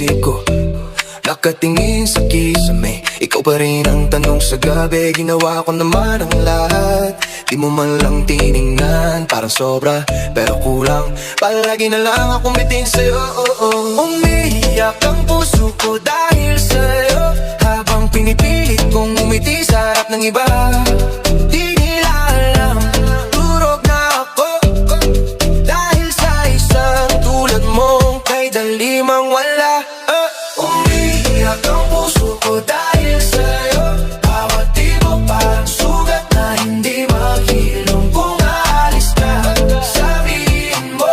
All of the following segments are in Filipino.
isip ko, nakatingin sa kisame. Ikaw pa rin ang tanong sa gabi. Ginawa ko naman ang lahat, di mo man lang tiningnan. Parang sobra, pero kulang. Palagi na lang akong bitin sa'yo. Umiiyak ang puso ko dahil sa'yo, habang pinipilit kong umiti sa harap ng iba. Di nila alam, turog na ako, dahil sa isang tulad mong kay dalimang wala. Umiiyak ang puso ko dahil sa'yo, bawat tibok parang sugat na hindi maghilom. Kung aalis ka, sabihin mo,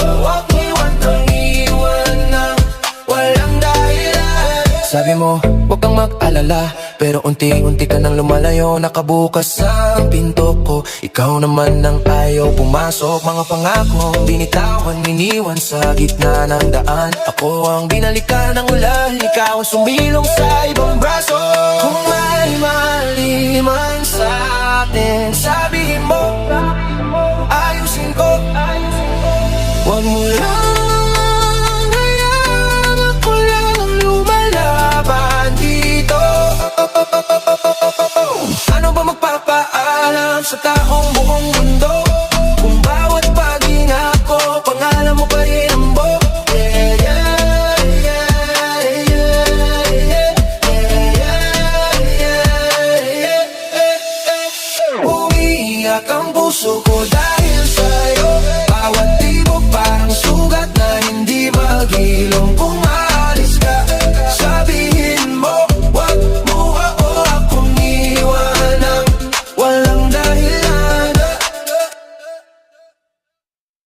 huwag iwan ng iwan ng walang dahilan. Sabi mo, huwag kang mag-alala, pero unti-unti ka nang lumalayo. Nakabukas ang pinto ko, ikaw naman ang ayaw pumasok. Mga pangako binitawan, iniwan sa gitna ng daan. Ako ang binalikan ng ulan, ikaw ang sumilong sa ibang braso. Kung may mali man sa atin, sabihin mo, ayusin ko. Huwag mo lang hayaan ako lang ang lumalaban dito. Ano ba magpapaalam sa taong buong mundo, kung bawat paghinga ko, pangalan mo pa rin ang buo. Umiiyak ang puso ko dahil sa'yo, bawat tibok parang sugat na hindi maghilom. Kung